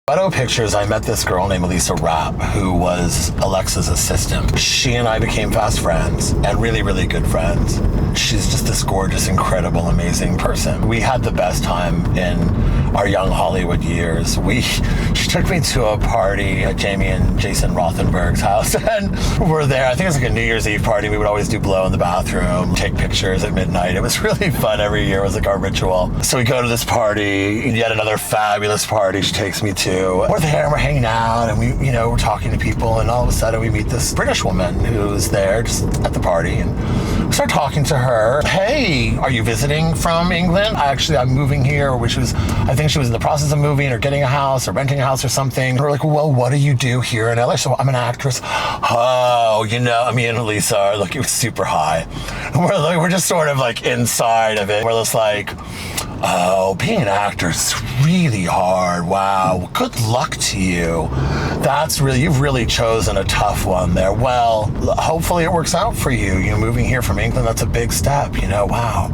At Pictures, I met this girl named Lisa Rapp, who was Alexa's assistant. She and I became fast friends and really, really good friends. She's just this gorgeous, incredible, amazing person. We had the best time in our young Hollywood years. She took me to a party at Jamie and Jason Rothenberg's house, and we're there. I think it was like a New Year's Eve party. We would always do blow in the bathroom, take pictures at midnight. It was really fun every year. It was like our ritual. So we go to this party, yet another fabulous party she takes me to. We're there and we're hanging out and we're talking to people, and all of a sudden we meet this British woman who's there just at the party, and we start talking to her. Hey, are you visiting from England? I'm moving here. I think she was in the process of moving or getting a house or renting a house or something. We're like, well, what do you do here in LA? So I'm an actress. Oh, me and Lisa are looking super high. And we're just sort of like inside of it. We're just like, oh, being an actor is really hard. Wow. Good luck to you. You've really chosen a tough one there. Well, hopefully it works out for you. Moving here from England, that's a big step, wow.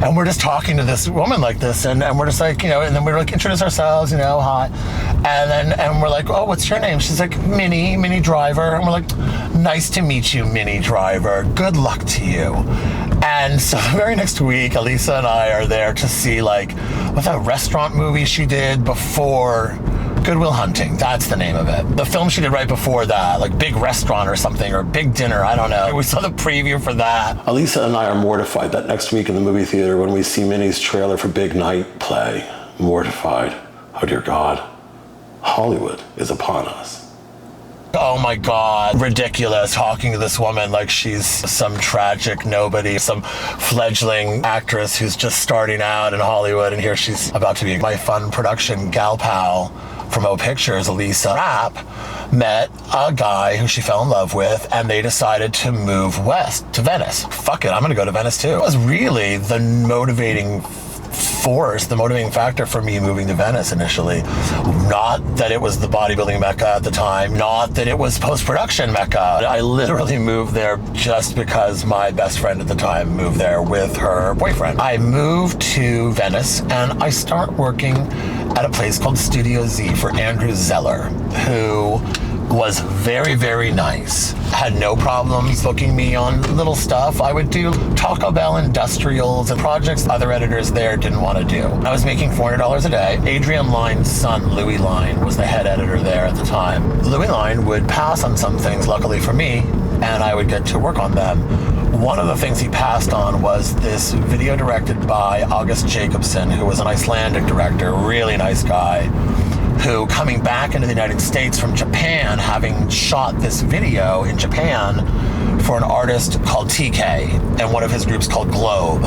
And we're just talking to this woman like this, and we're just like, and then we're like, introduce ourselves, hi. And we're like, oh, what's your name? She's like, Minnie Driver. And we're like, nice to meet you, Minnie Driver. Good luck to you. And so the very next week, Elisa and I are there to see what's that restaurant movie she did before Good Will Hunting? That's the name of it. The film she did right before that, like Big Restaurant or something, or Big Dinner, I don't know. We saw the preview for that. Elisa and I are mortified that next week in the movie theater when we see Minnie's trailer for Big Night play. Mortified. Oh dear God. Hollywood is upon us. Oh my God, ridiculous, talking to this woman like she's some tragic nobody, some fledgling actress who's just starting out in Hollywood, and here she's about to be my fun production gal pal from O Pictures. Lisa Rapp met a guy who she fell in love with, and they decided to move west to Venice. Fuck it, I'm gonna go to Venice too. It was really the motivating factor for me moving to Venice initially. Not that it was the bodybuilding mecca at the time, not that it was post-production mecca. I literally moved there just because my best friend at the time moved there with her boyfriend. I moved to Venice and I start working at a place called Studio Z for Andrew Zeller, who was very, very nice. Had no problems booking me on little stuff. I would do Taco Bell industrials and projects other editors there didn't want to do. I was making $400 a day. Adrian Lyne's son, Louis Lyne, was the head editor there at the time. Louis Lyne would pass on some things, luckily for me, and I would get to work on them. One of the things he passed on was this video directed by August Jacobson, who was an Icelandic director, really nice guy, who, coming back into the United States from Japan, having shot this video in Japan for an artist called TK and one of his groups called Globe,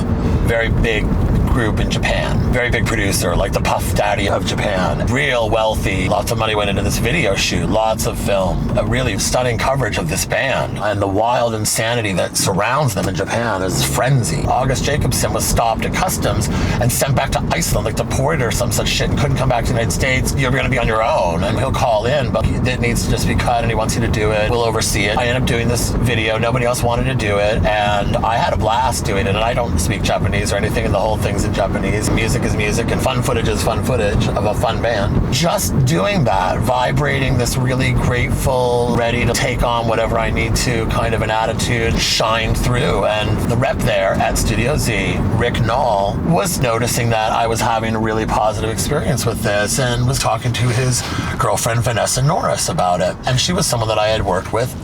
very big group in Japan, very big producer, like the Puff Daddy of Japan, real wealthy, lots of money went into this video shoot, lots of film, a really stunning coverage of this band and the wild insanity that surrounds them in Japan. There's frenzy. August Jacobson was stopped at customs and sent back to Iceland, like deported or some such shit, and couldn't come back to the United States. You're gonna be on your own, and he'll call in, but it needs to just be cut and he wants you to do it. We'll oversee it. I ended up doing this video. Nobody else wanted to do it, and I had a blast doing it, and I don't speak Japanese or anything, and the whole thing's in Japanese. Music is music, and fun footage is fun footage of a fun band. Just doing that, vibrating this really grateful, ready to take on whatever I need to kind of an attitude, shined through. And the rep there at Studio Z, Rick Knoll, was noticing that I was having a really positive experience with this and was talking to his girlfriend Vanessa Norris about it. And she was someone that I had worked with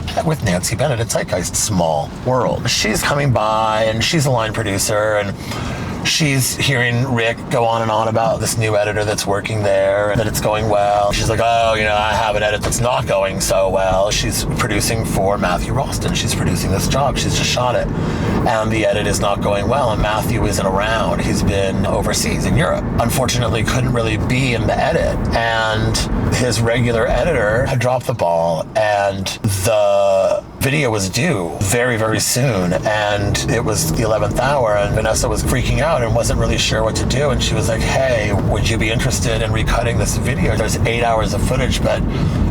Nancy Bennett at Zeitgeist. Small world. She's coming by and she's a line producer, and she's hearing Rick go on and on about this new editor that's working there and that it's going well. She's like, oh, I have an edit that's not going so well. She's producing for Matthew Rolston. She's producing this job. She's just shot it. And the edit is not going well, and Matthew isn't around. He's been overseas in Europe. Unfortunately, couldn't really be in the edit. And his regular editor had dropped the ball, and the video was due very, very soon. And it was the 11th hour, and Vanessa was freaking out and wasn't really sure what to do. And she was like, hey, would you be interested in recutting this video? There's 8 hours of footage, but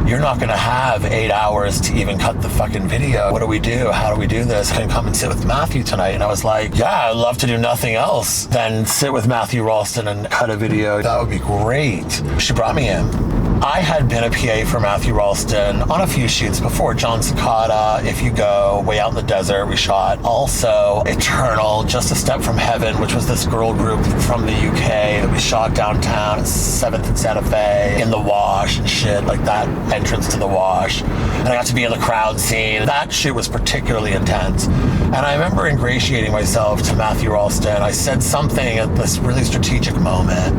you're not gonna have 8 hours to even cut the fucking video. What do we do? How do we do this? Can I come and sit with Matthew tonight? And I was like, yeah, I'd love to do nothing else than sit with Matthew Rolston and cut a video. That would be great. She brought me in. I had been a PA for Matthew Rolston on a few shoots before. John Cicada, If You Go, Way Out in the Desert, we shot. Also, Eternal, Just a Step from Heaven, which was this girl group from the UK that we shot downtown at 7th and Santa Fe in the Wash and shit, like that entrance to the Wash. And I got to be in the crowd scene. That shoot was particularly intense. And I remember ingratiating myself to Matthew Rolston. I said something at this really strategic moment.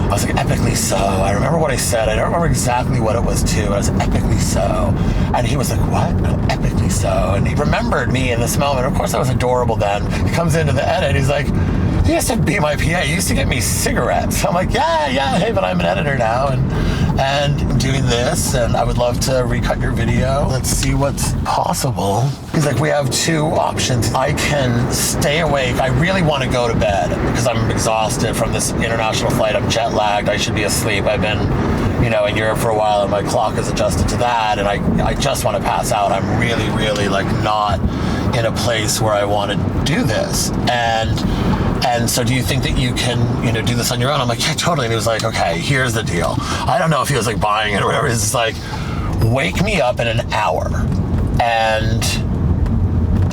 I was like, epically so. I remember what I said. I don't remember exactly what it was too. I was epically so. And he was like, what? No, epically so. And he remembered me in this moment. Of course I was adorable then. He comes into the edit. He's like, you used to be my PA. You used to get me cigarettes. I'm like, yeah, hey, but I'm an editor now. And I'm doing this, and I would love to recut your video. Let's see what's possible. He's like, we have two options. I can stay awake. I really want to go to bed because I'm exhausted from this international flight. I'm jet lagged. I should be asleep. I've been, in Europe for a while, and my clock is adjusted to that, and I just want to pass out. I'm really, really like not in a place where I want to do this. And so do you think that you can, do this on your own? I'm like, yeah, totally. And he was like, okay, here's the deal. I don't know if he was like buying it or whatever. It's like, wake me up in an hour and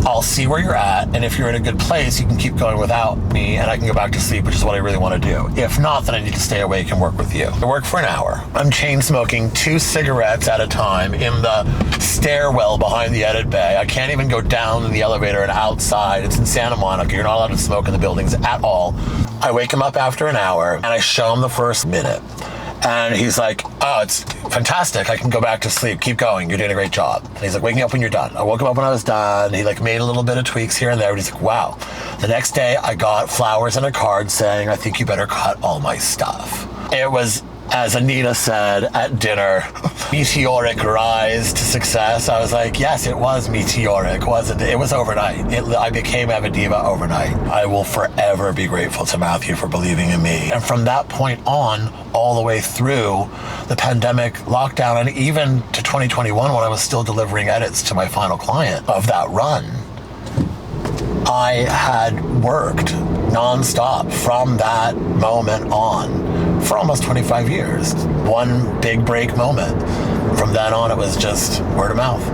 I'll see where you're at. And if you're in a good place, you can keep going without me and I can go back to sleep, which is what I really want to do. If not, then I need to stay awake and work with you. I work for an hour. I'm chain smoking 2 cigarettes at a time in the stairwell behind the edit bay. I can't even go down in the elevator and outside. It's in Santa Monica. You're not allowed to smoke in the buildings at all. I wake him up after an hour and I show him the first minute. And he's like, oh, it's fantastic. I can go back to sleep. Keep going. You're doing a great job. And he's like, wake me up when you're done. I woke him up when I was done. He like made a little bit of tweaks here and there. And he's like, wow. The next day I got flowers and a card saying, I think you better cut all my stuff. It was, as Anita said at dinner, meteoric rise to success. I was like, yes, it was meteoric, wasn't it? It was overnight. I became AVIDDIVA overnight. I will forever be grateful to Matthew for believing in me. And from that point on, all the way through the pandemic lockdown, and even to 2021 when I was still delivering edits to my final client of that run, I had worked nonstop from that moment on for almost 25 years. One big break moment. From then on, it was just word of mouth.